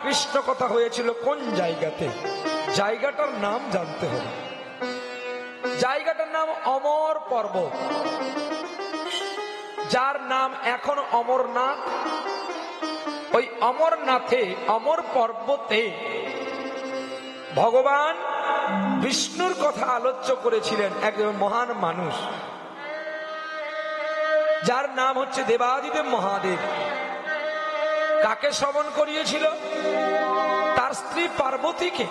কৃষ্ণ কথা হয়েছিল কোন জায়গাতে, জায়গাটার নাম জানতে হবে। জায়গাটার নাম অমর পর্বত, যার নাম এখন অমরনাথ। ওই অমরনাথে, অমর পর্বতে ভগবান বিষ্ণুর কথা আলোচ্য করেছিলেন একজন মহান মানুষ, যার নাম হচ্ছে দেবাদিদেব মহাদেব। কাকে শ্রবণ করিয়েছিল? তার স্ত্রী পার্বতীকে।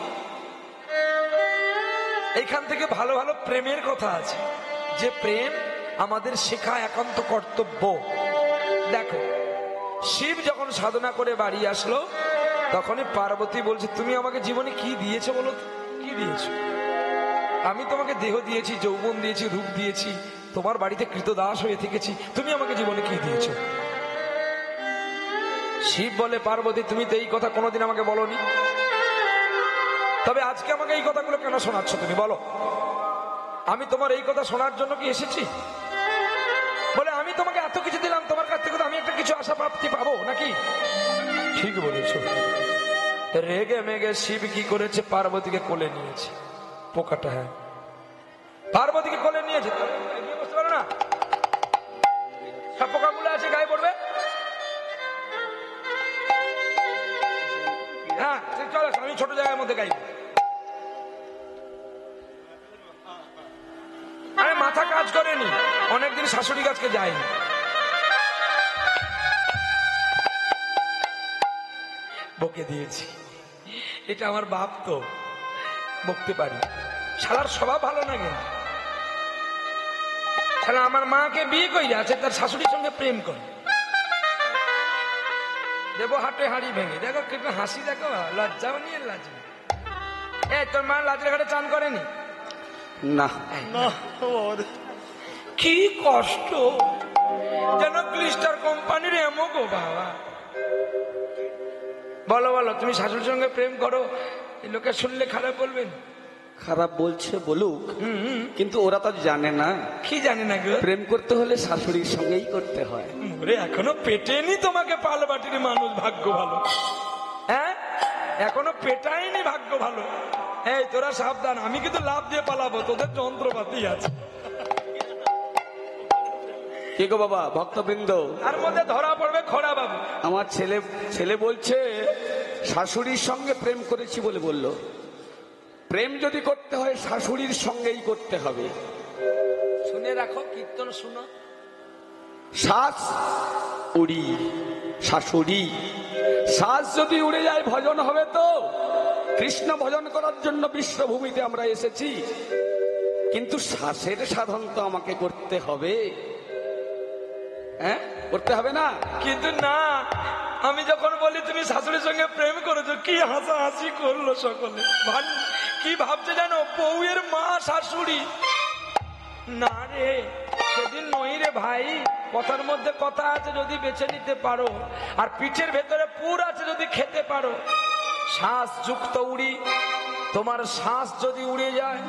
এইখান থেকে ভালো ভালো প্রেমের কথা আছে, যে প্রেম আমাদের শেখা একান্ত কর্তব্য। দেখো, শিব যখন সাধনা করে বাড়ি আসলো, তখনই পার্বতী বলছে, তুমি আমাকে জীবনে কি দিয়েছো বলো? কি দিয়েছো? আমি তোমাকে দেহ দিয়েছি, যৌবন দিয়েছি, রূপ দিয়েছি, তোমার বাড়িতে কৃতদাস হয়ে থেকেছি, তুমি আমাকে জীবনে কি দিয়েছো? শিব বলে, পার্বতী তুমি তো এই কথা কোনোদিন আমাকে বলোনি, তবে আজকে আমাকে এই কথাগুলো কেন শোনাচ্ছ তুমি বলো? আমি তোমার এই কথা শোনার জন্য কি এসেছি? বলে, আমি তোমাকে এত কিছু দিলাম, তোমার কাছ থেকে আমি একটা কিছু আশা প্রাপ্তি পাবো নাকি? ঠিক বলেছ। রেগে মেগে শিব কি করেছে? পার্বতীকে কোলে নিয়েছে। পোকাটা, হ্যাঁ, পার্বতীকে কোলে নিয়েছে। বুঝতে পারো না, সব পোকাগুলো আছে গায়ে পড়বে। হ্যাঁ চলো, আমি ছোট জায়গার মধ্যে গাইব। আরে মাথা কাজ করেনি, অনেকদিন শাশুড়ি কাছকে যায়নি। বকে দিয়েছি, এটা আমার বাপ তো, বকতে পারি। শালার স্বভাব ভালো না কিন্তু। শালা আমার মাকে বিয়ে করে আছে, তার শাশুড়ির সঙ্গে প্রেম করে। দেবো হাটে হাড়ি ভেঙে। দেখো কিন্তু হাসি, দেখো লজ্জাও নিয়ে লাজে। তোর মা লাজের ঘাটে চান করেনি? না। কি কষ্ট, যেন ক্লিস্টার কোম্পানির এমো গো বাবা। বলো বলো, তুমি শাশুড়ির সঙ্গে প্রেম করো, এই লোকে শুনলে খারাপ বলবেন? খারাপ বলছে বলুক, কিন্তু ওরা তো জানে না। কি জানে না গো? প্রেম করতে হলে শাশুড়ির সঙ্গেই করতে হয়। ওরে এখনো পেটেনি তোমাকে পালবাটির মানুষ, ভাগ্য ভালো। হ্যাঁ, এখনো পেটায়নি, ভাগ্য ভালো। এই তোরা সাবধান, আমি কিন্তু লাভ দিয়ে পালাবো, তোদের যন্ত্রপাতি আছে। কে গো বাবা? ভক্তবৃন্দ, তার মধ্যে ধরা পড়বে খোড়া বাবু। আমার ছেলে বলছে শাশুড়ির সঙ্গে প্রেম করেছি বলে বলল। প্রেম যদি করতে হয় শাশুড়ির সঙ্গেই করতে হবে। শুনে রাখো, কীর্তন শুনো। শ্বাস উড়ি, শাশুড়ি। শ্বাস যদি উড়ে যায় ভজন হবে তো? কৃষ্ণ ভজন করার জন্য বিশ্বভূমিতে আমরা এসেছি, কিন্তু শ্বাসের সাধন তো আমাকে করতে হবে। হ্যাঁ, করতে হবে না? কিন্তু না, আমি যখন বলি তুমি শাশুড়ির সঙ্গে প্রেম করেছো, কি হাসাহাসি করলো সকলে। কি ভাবছে জানো? বউয়ের মা শাশুড়ি। না রে, সেদিন নই রে ভাই। কথার মধ্যে কথা আছে, যদি বেছে নিতে পারো, আর পিঠের ভেতরে পুর আছে যদি খেতে পারো। শ্বাস যুক্ত উড়ি, তোমার শ্বাস যদি উড়ে যায়,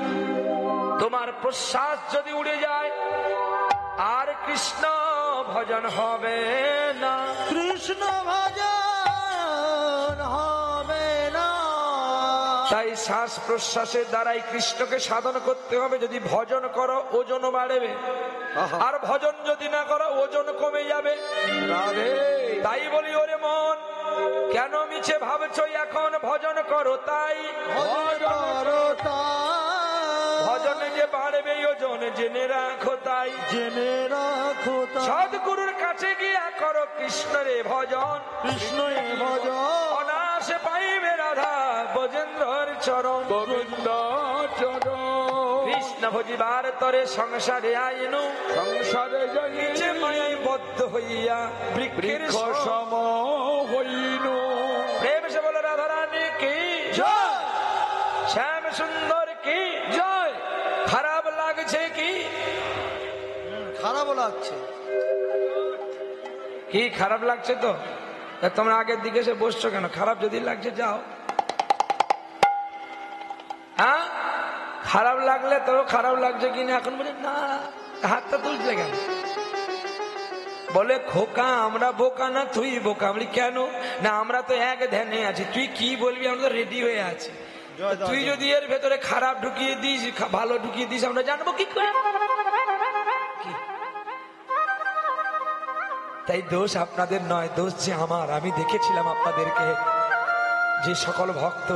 তোমার প্রশ্বাস যদি উড়ে যায়, আর কৃষ্ণ ভজন হবে না। কৃষ্ণ ভজন হবে না। তাই শ্বাস প্রশ্বাসের দ্বারাই কৃষ্ণকে সাধন করতে হবে। যদি ভজন করো ওজন বাড়বে, আর ভজন যদি না করো ওজন কমে যাবে। তাই বলি, ওরে মন, কেন মিছে ভাবছো? এখন ভজন করো তাই। ভজনে যে বাড়বে ওজন, জেনে রাখো তাই। জেনে রাখো সদ্গুরুর কাছে গিয়া করো কৃষ্ণরে ভজন। কৃষ্ণের ভজন অনায়াসে পাইবে রাধা ব্রজেন্দ্রর চরণ। গোবিন্দ চরণ। কৃষ্ণ ভজিবার তরে সংসারে আইনু, সংসারে নিচে মায়ায় বদ্ধ হইয়া বৃক্ষের সম হইনু। প্রেম সে বলে রাধা রানী কি জয়, শ্যাম সুন্দর কি জয়। খারাপ লাগছে কি? খারাপ লাগছে। কি খারাপ লাগছে? তো তোমরা আগের দিকে এসে বসছো কেন? খারাপ যদি লাগছে যাও। হ্যাঁ, খারাপ লাগলে তো খারাপ লাগছে কিনা এখন বলি না, হাতটা তুলছে কেন? বলে খোকা আমরা বোকা না তুই বোকা। আমি বলি, কেন? না আমরা তো এক ধ্যানে আছি, তুই কি বলবি আমরা তো রেডি হয়ে আছি। জয় জয় তুই জয়। যদি এর ভেতরে খারাপ ঢুকিয়ে দিস ভালো ঢুকিয়ে দিস আমরা জানবো কি করে? কি? তাই দোষ আপনাদের নয়, দোষ যে আমার। আমি দেখেছিলাম আপনাদেরকে যে সকল ভক্ত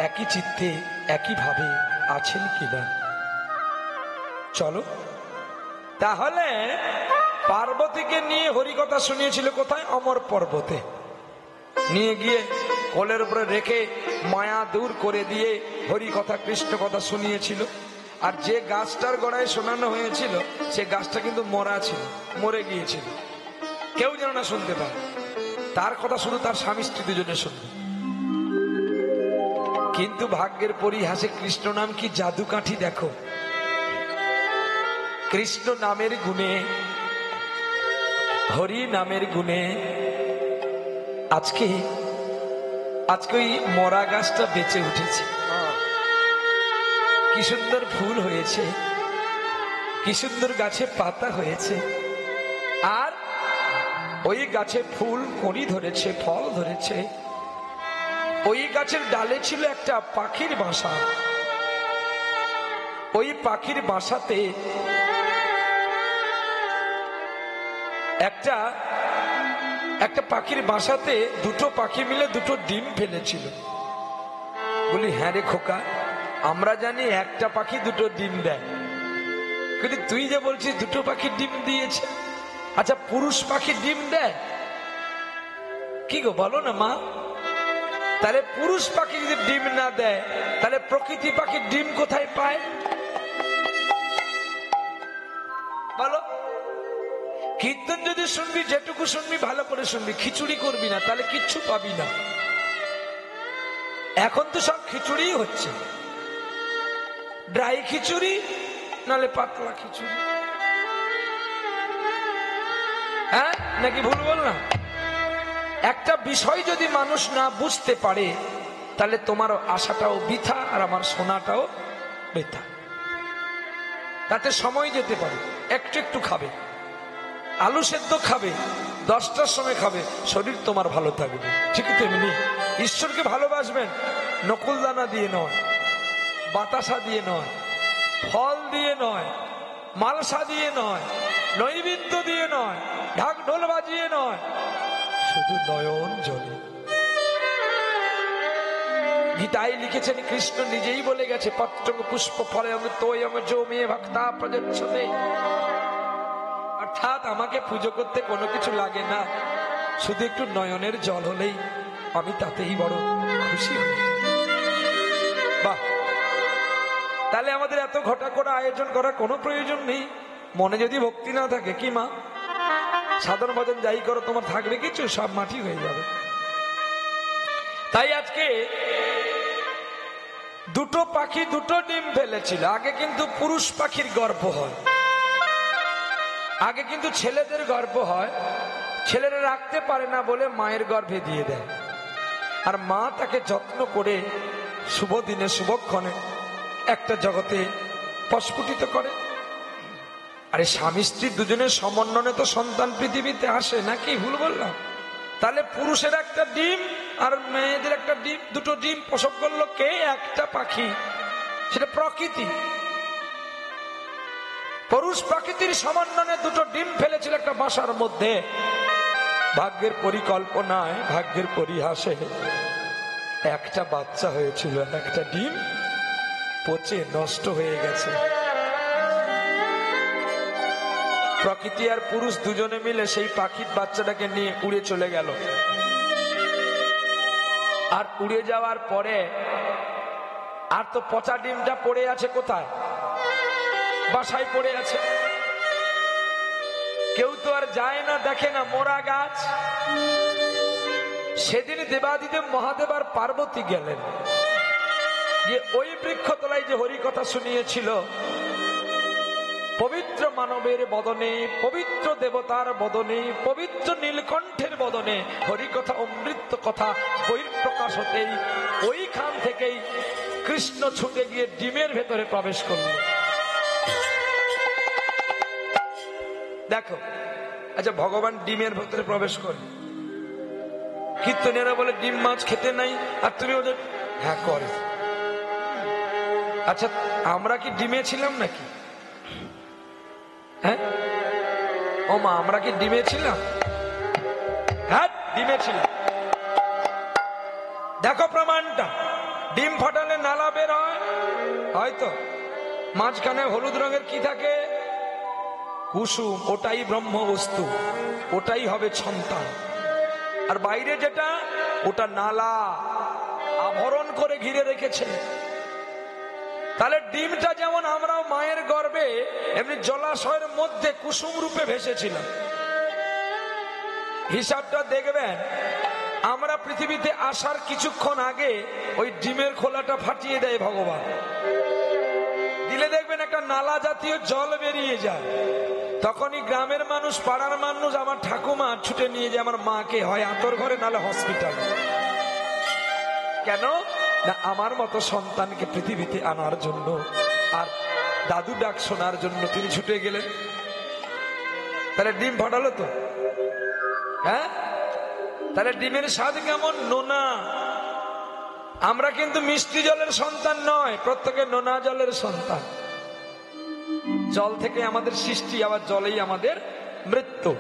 একই চিত্তে একই ভাবে আছেন কিনা। চলো তাহলে পার্বতীকে নিয়ে হরিকথা শুনিয়েছিল কোথায়? অমর পর্বতে নিয়ে গিয়ে কোলের উপরে রেখে মায়া দূর করে দিয়ে হরিকথা কৃষ্ণ কথা শুনিয়েছিল। আর যে গাছটার গোড়ায় শোনানো হয়েছিল সে গাছটা কিন্তু মরা ছিল, মরে গিয়েছিল, কেউ যেন না শুনতে পায়। তার কথা শুধু তার স্বামী স্ত্রী দুজনে শুনবে। কিন্তু ভাগ্যের পরিহাসে কৃষ্ণ নাম কি জাদু কাঠি দেখো। কৃষ্ণ নামের গুণে, হরি নামের গুণে আজকে ওই মরা গাছটা বেঁচে উঠেছে। কি সুন্দর ফুল হয়েছে, কি সুন্দর গাছে পাতা হয়েছে। আর ওই গাছে ফুল কড়ি ধরেছে, ফল ধরেছে। ওই গাছের ডালে ছিল একটা পাখির বাসা। ওই পাখির বাসাতে একটা পাখির বাসাতে দুটো পাখি মিলে দুটো ডিম ফেলেছিল। বলি, হ্যাঁ রে খোকা, আমরা জানি একটা পাখি দুটো ডিম দেয়, কিন্তু তুই যে বলছিস দুটো পাখি ডিম দিয়েছে। আচ্ছা, পুরুষ পাখি ডিম দেয় কি গো, বলো না মা? তাহলে পুরুষ পাখি যদি ডিম না দেয় তাহলে প্রকৃতি পাখি ডিম কোথায় পায় বলো? কীর্তন যদি শুনবি, যেটুকু শুনবি ভালো করে শুনবি, খিচুড়ি করবি না তাহলে কিচ্ছু পাবি না। এখন তো সব খিচুড়ি হচ্ছে, ড্রাই খিচুড়ি নালে পাতলা খিচুড়ি। হ্যাঁ নাকি ভুল বললাম? একটা বিষয় যদি মানুষ না বুঝতে পারে তাহলে তোমার আশাটাও বৃথা আর আমার শোনাটাও বৃথা। তাতে সময় যেতে পারে। একটু একটু খাবে, আলু সেদ্ধ খাবে, 10টার সময় খাবে, শরীর তোমার ভালো থাকবে। ঠিক তেমনি ঈশ্বরকে ভালোবাসবেন নকুলদানা দিয়ে নয়, বাতাসা দিয়ে নয়, ফল দিয়ে নয়, মালসা দিয়ে নয়, নৈবেদ্য দিয়ে নয়, ঢাক ঢোল বাজিয়ে নয়, শুধু নয়ন জলে। গীতায় লিখেছেন, কৃষ্ণ নিজেই বলে গেছে, পত্র পুষ্প ফলে ভক্তা প্রযচ্ছতে। অর্থাৎ আমাকে পুজো করতে কোনো কিছু লাগে না, শুধু একটু নয়নের জল হলেই আমি তাতেই বড় খুশি হই। বাহ, তাহলে আমাদের এত ঘটা করে আয়োজন করার কোনো প্রয়োজন নেই। মনে যদি ভক্তি না থাকে, কি মা, সাধারণ ভজন যাই করো তোমার থাকবে কিছু? সব মাটি হয়ে যাবে। তাই আজকে দুটো পাখি দুটো ডিম ফেলেছিল। আগে কিন্তু পুরুষ পাখির গর্ভ হয়, আগে কিন্তু ছেলেদের গর্ভ হয়। ছেলেরা রাখতে পারে না বলে মায়ের গর্ভে দিয়ে দেয়, আর মা তাকে যত্ন করে শুভ দিনে শুভক্ষণে একটা জগতে প্রস্ফুটিত করে। আরে স্বামী স্ত্রী দুজনের সমন্বয়ে তো সন্তান পৃথিবীতে আসে, নাকি ভুল বললাম? তাহলে পুরুষের একটা ডিম আর মেয়েদের একটা ডিম, দুটো ডিম প্রসব করলো কে? একটা পাখি, সেটা প্রকৃতি। পুরুষ প্রকৃতির সমন্বয়ে দুটো ডিম ফেলেছিল একটা বাসার মধ্যে। ভাগ্যের পরিকল্পনায়, ভাগ্যের পরিহাসে একটা বাচ্চা হয়েছিল, একটা ডিম পচে নষ্ট হয়ে গেছে। প্রকৃতি আর পুরুষ দুজনে মিলে সেই পাখির বাচ্চাটাকে নিয়ে উড়ে চলে গেল। আর উড়ে যাওয়ার পরে আর তো পচা ডিমটা পড়ে আছে কোথায়? বাসায় পড়ে আছে। কেউ তো আর যায় না, দেখে না, মোরা গাছ। সেদিন দেবাদিদেব মহাদেব আর পার্বতী গেলেন, যে ওই বৃক্ষতলায় যে হরি কথা শুনিয়েছিল, পবিত্র মানবের বদনে, পবিত্র দেবতার বদনে, পবিত্র নীলকণ্ঠের বদনে হরিকথা অমৃত কথা বহিঃপ্রকাশ হতেই ওইখান থেকেই কৃষ্ণ ছুটে গিয়ে ডিমের ভেতরে প্রবেশ করল। দেখো, আচ্ছা ভগবান ডিমের ভেতরে প্রবেশ করে, কীর্তনেরা বলে ডিম মাছ খেতে নাই, আর তুমি ওদের হ্যাঁ করে। আচ্ছা আমরা কি ডিমে ছিলাম নাকি? হ্যাঁ ও মা, আমরা কি ডিমে ছিলাম? হ্যাঁ ডিমে ছিলাম। দেখো প্রমাণটা, ডিম ফাটালে নালা বের হয়, হয়তো মাঝখানে হলুদ রঙের কি থাকে? কুসুম, ওটাই ব্রহ্ম বস্তু, ওটাই হবে সন্তান। আর বাইরে যেটা, ওটা নালা আবরণ করে ঘিরে রেখেছে। তাহলে ডিমটা যেমন আমরাও মায়ের গর্ভে এমনি জলাশয়ের মধ্যে কুসুম রূপে ভেসেছিলাম। হিসাবটা দেখবেন, আমরা পৃথিবীতে আসার কিছুক্ষণ আগে ওই ডিমের খোলাটা ফাটিয়ে দেয় ভগবান, দিলে দেখবেন একটা নালা জাতীয় জল বেরিয়ে যায়। তখনই গ্রামের মানুষ, পাড়ার মানুষ, আমার ঠাকুমা ছুটে নিয়ে যায় আমার মাকে, হয় আতর ঘরে নালে হসপিটালে। কেন না আমার মতো সন্তানকে পৃথিবীতে আনার জন্য, আর দাদু ডাক শোনার জন্য তিনি ছুটে গেলেন। তাহলে ডিম ফাটালো তো, হ্যাঁ? তাহলে ডিমের স্বাদ কেমন? নোনা। আমরা কিন্তু মিষ্টি জলের সন্তান নয়, প্রত্যেকে নোনা জলের সন্তান। জল থেকে আমাদের সৃষ্টি, আবার জলেই আমাদের মৃত্যু।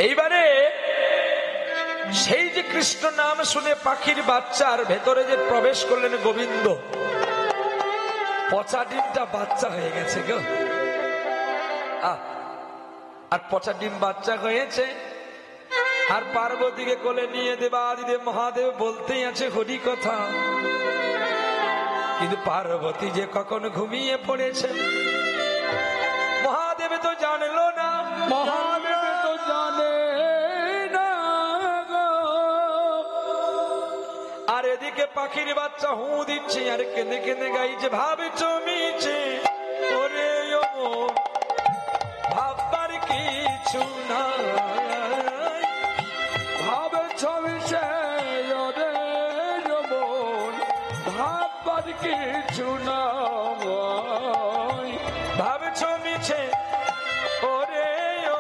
এইবারে সেই যে কৃষ্ণ নাম শুনে পাখির বাচ্চার ভেতরে যে প্রবেশ করলেন গোবিন্দ, পচা ডিমটা বাচ্চা হয়ে গেছে গো। আর পচা ডিম বাচ্চা হয়েছে, আর পার্বতীকে কোলে নিয়ে দেবাদিদেব মহাদেব বলতেই আছে হরি কথা। কিন্তু পার্বতী যে কখন ঘুমিয়ে পড়েছে মহাদেব তো জানলো না, মহাদেব তো জানে না গো। আর এদিকে পাখির বাচ্চা হু দিচ্ছে আর কেঁদে কেঁদে গাইছে, ভাবে জমিছে ওরে ও ভাববার কিছু না, ভাবে ছবিছে ওরে যমন, ভাববার কিছু না। ভাবে জমিছে ওরে ও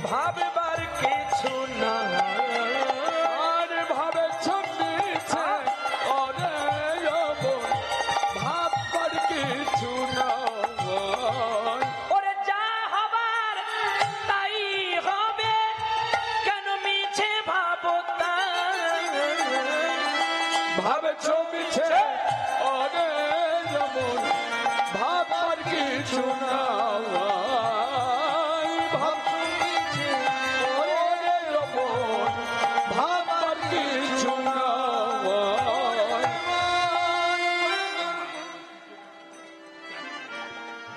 ভাববার কিছু না। আর ভাবে ছবিছে ওরে যমন, ভাববার কিছু না। ওরে যা হবার তাই হবে, কেন মিছে ভাবো তাই। ভাবে ছবিছে ওরে যমন, ভাববার কিছু না। ভাবছে ওরে যমন, ভাববার কিছু না।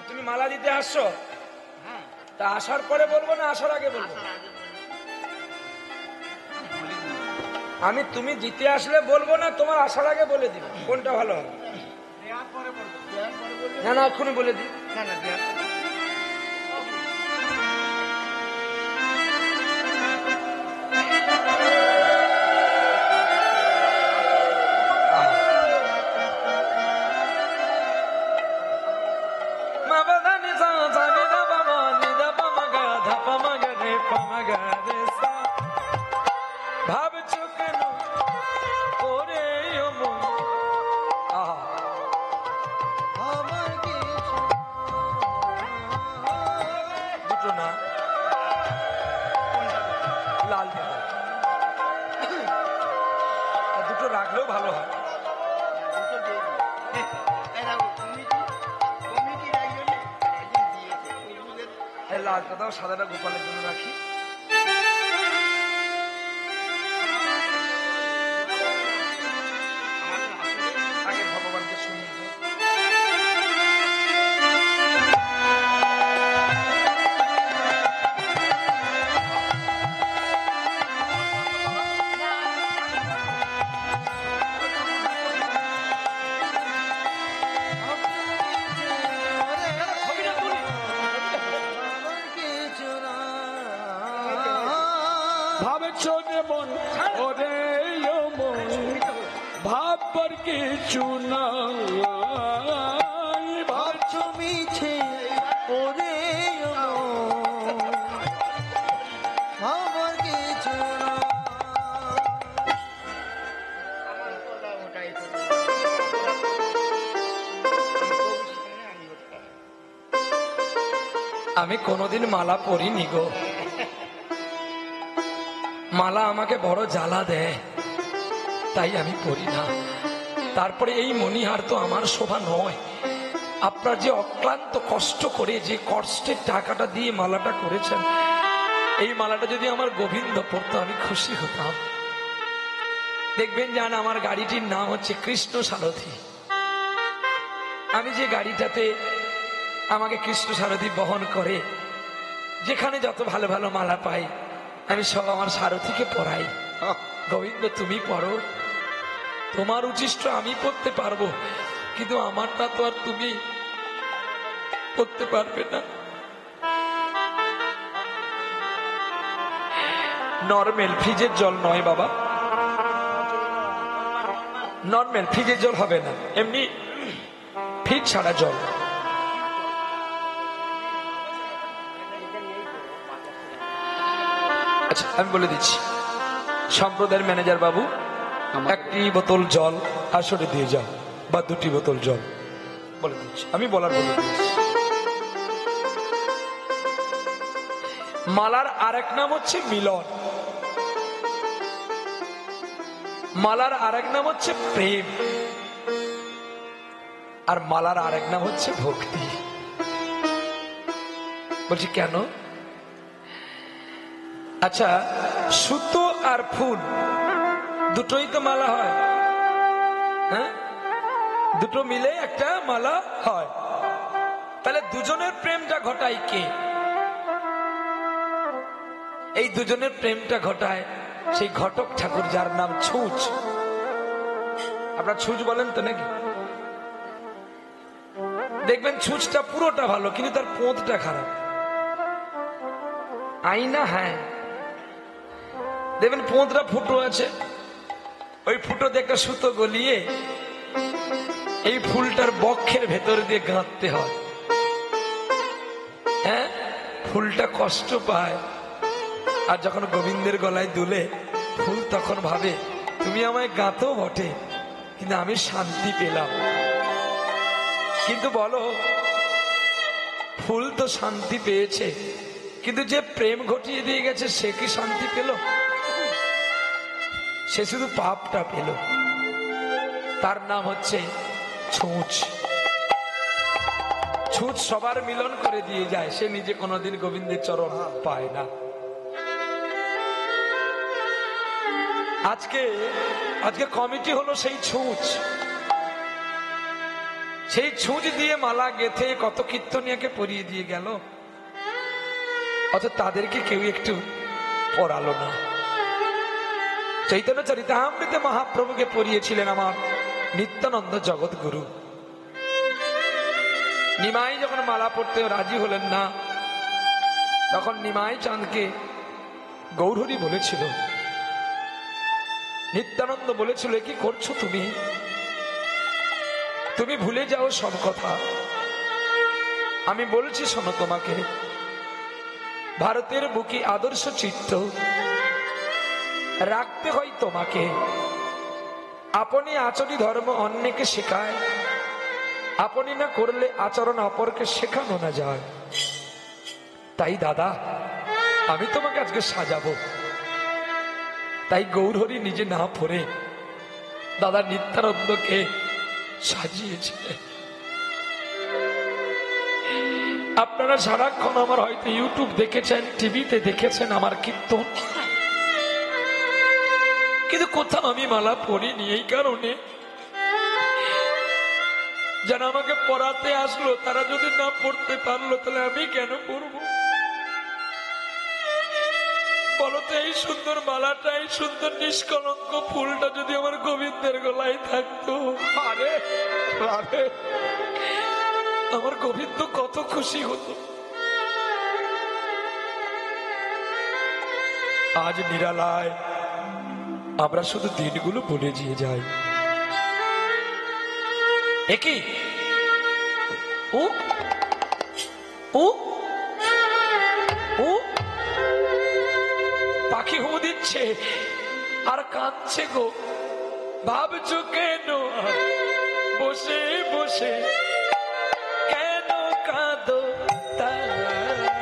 তুমি মালা দিতে আসছো, তা আসার পরে বলবো না আসার আগে বলবো? আমি তুমি দিতে আসলে বলবো না, তোমার আসার আগে বলে দিব, কোনটা ভালো হবে? না না এক্ষুনি বলে দিই। ভাবছো কেন ওরে ও মন? আহা আমার কিছু দুটো না, লাল দুটো রাখলেও ভালো হয়। এই লালটা দাও, সাদাটা গোপালের জন্য রাখি। আগে ভগবানকে শুনিয়ে দাও। ভাবছো মন ওরে মন, ভাববার কিছু না। ভাবছো মিছে আমি কোনোদিন মালা পরিনি গো। মালা আমাকে বড় জ্বালা দেয়, তাই আমি পরি না। তারপরে এই মণিহার তো আমার শোভা নয়। আপনার যে অক্লান্ত কষ্ট করে যে কষ্টের টাকাটা দিয়ে মালাটা করেছেন, এই মালাটা যদি আমার গোবিন্দ পড়তো আমি খুশি হতাম। দেখবেন জান, আমার গাড়িটির নাম হচ্ছে কৃষ্ণ সারথী। আমি যে গাড়িটাতে আমাকে কৃষ্ণ সারথী বহন করে, যেখানে যত ভালো ভালো মালা পাই আমি সব আমার সারথীকে পরাই। গোবিন্দ তুমি পড়ো, তোমার উচিষ্ট আমি পড়তে পারবো, কিন্তু আমারটা তো আর তুমি পড়তে পারবে না। নরমাল ফ্রিজের জল নয় বাবা, নরমাল ফ্রিজের জল হবে না, এমনি ফ্রিজ ছাড়া জল। আচ্ছা আমি বলে দিচ্ছি, সম্প্রদায়ের ম্যানেজার বাবু একটি বোতল জল আসরে দিয়ে যাও, বা 2টি বোতল জল। বলে দিচ্ছি, আমি বলে দিচ্ছি। মালার আরেক নাম হচ্ছে মিলন, মালার আরেক নাম হচ্ছে প্রেম, আর মালার আরেক নাম হচ্ছে ভক্তি। বলছি কেন? আচ্ছা, সুতো আর ফুল দুটোই তো মালা হয়, হ্যাঁ? দুটো মিলে একটা মালা হয়। তাহলে দুজনের প্রেমটা ঘটায় কে? এই দুজনের প্রেমটা ঘটায় সেই ঘটক ঠাকুর, যার নাম ছুঁচ। আপনার ছুঁচ বলেন তো নাকি? দেখবেন ছুঁচটা পুরোটা ভালো, কিন্তু তার পোঁতটা খারাপ। আইনা, হ্যাঁ, দেখবেন পোঁতটা ফুটো আছে, ওই ফুটোতে একটা সুতো গলিয়ে এই ফুলটার বক্ষের ভেতর দিয়ে গাঁথতে হয়। হ্যাঁ, ফুলটা কষ্ট পায়, আর যখন গোবিন্দের গলায় দুলে ফুল তখন ভাবে তুমি আমায় গাঁথো বটে, কিন্তু আমি শান্তি পেলাম। কিন্তু বলো, ফুল তো শান্তি পেয়েছে, কিন্তু যে প্রেম ঘটিয়ে দিয়ে গেছে সে কি শান্তি পেল? সে শুধু পাপটা পেল। তার নাম হচ্ছে ছুঁচ। ছুঁচ সবার মিলন করে দিয়ে যায়, সে নিজে কোনোদিন গোবিন্দের চরণ পায় না। আজকে কমিটি হলো সেই ছুঁচ। সেই ছুঁচ দিয়ে মালা গেথে কত কীর্তনিয়াকে পরিয়ে দিয়ে গেল, অথচ তাদেরকে কেউ একটু পড়ালো না। চৈতন্য চরিতামৃতে মহাপ্রভুকে পড়িয়েছিলেন আমার নিত্যানন্দ জগৎগুরু। নিমাই যখন মালা পড়তে রাজি হলেন না, তখন নিমাই চাঁদকে গৌরহরি বলেছিল, নিত্যানন্দ বলেছিল, কি করছো তুমি? তুমি ভুলে যাও সব কথা। আমি বলছি শোনো, তোমাকে ভারতের বুকে আদর্শ চিত্ত রাখতে হয় তোমাকে। আপনি আচরি ধর্ম অন্যকে শেখায়, আপনি না করলে আচরণ অপরকে শেখানো না যায়। তাই দাদা, আমি তোমাকে আজকে সাজাবো। তাই গৌরহরি নিজে না পড়ে দাদা নিত্যানন্দকে সাজিয়েছিলেন। আপনারা সারাক্ষণ আমার হয়তো ইউটিউব দেখেছেন, টিভিতে দেখেছেন আমার কীর্তন, কিন্তু কোথাও আমি মালা পড়িনি। এই কারণে যারা আমাকে পড়াতে আসলো তারা যদি না পড়তে পারলো, তাহলে আমি কেন পড়বো? বলতো, এই সুন্দর মালাটা, এই সুন্দর নিষ্কলঙ্ক ফুলটা যদি আমার গোবিন্দের গলায় থাকতো, আরে আরে, আমার গোবিন্দ কত খুশি হতো। আজ নিরালায় আমরা শুধু দিনগুলো ভুলে গিয়ে যাই। একই ও ও ও পাখি হু দিচ্ছে আর কাঁদছে গো, ভাবছো কেন বসে বসে, কেন কাঁদো তারা?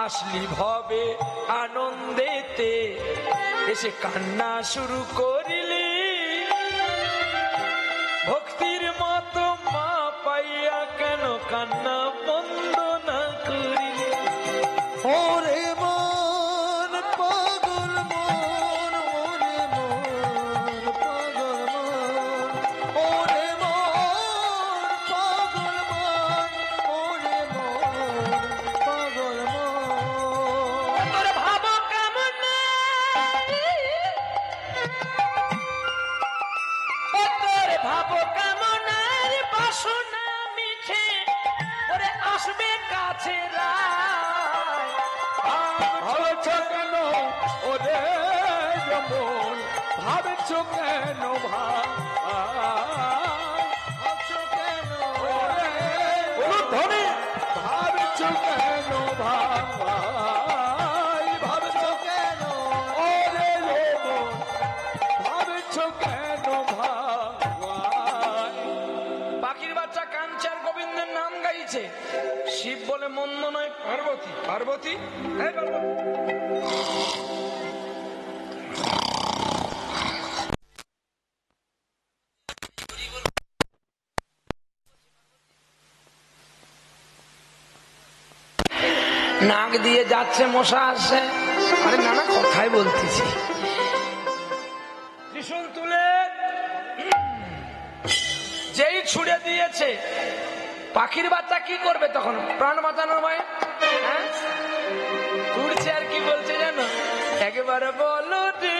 আসলি ভবে আনন্দেতে এসে কান্না শুরু করিলি, ভক্তির মতো মা পাইয়া কেন কান্না বন্ধ না করিলি? ওরে মন পাগল মন, ওরে মন পাগল মন, ওরে মন পাগল মন, ওরে মন পাগল মন। তোর ভাবো কেমন তোর ভাবো কেমন বাসনা মিঠে ওরে আসবে কাছে রায়। ভাবছ কেন ওরে মন, ভাবছ কেন ভাই, আছো কেন ওরে ধরে ভাবছ কেন ভাই, ভাবছ কেন ওরে মন, ভাবছ কেন ভাই। পাখির বাচ্চা কাঞ্চার গোবিন্দের নাম গাইছে, শিব বলে মন্দ নয় পার্বতী। পার্বতী এই পার্বতী। নাক দিয়ে যাচ্ছে মশা আসছে, আরে নানা কথাই বলতেছি। ত্রিশূল তুলে যেই ছুড়ে দিয়েছে, পাখির বাচ্চা কি করবে তখন? প্রাণ বাঁচানোর ভয়ে হ্যাঁ ছুটছে আর কি বলছে জানো? একবারে বলো রে,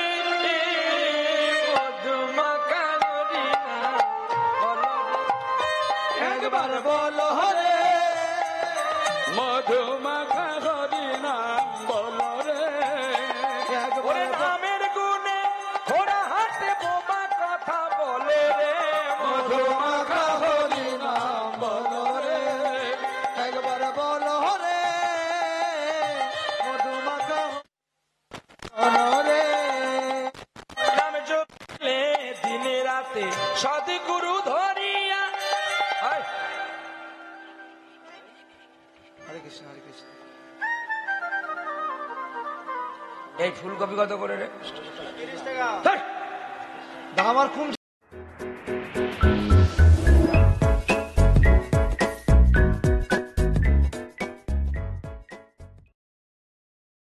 মধুমাখা নদীনা, বলো রে। একবার বলো হরে মধুমাখা হরি নাম বলো রে, ওরে একবার নামের গুণে ঘোড়া হাতে বোমা কথা বলে রে, মধুমাখা হরি নাম বলো রে, একবার বলো হরে মধুমাখা হরে। নাম জপলে দিনে রাতে সদ্গুরু ধরিয়া। হায়, হরে কৃষ্ণ হরে কৃষ্ণ। এই ফুলকপি কত করে রে? আমার খুব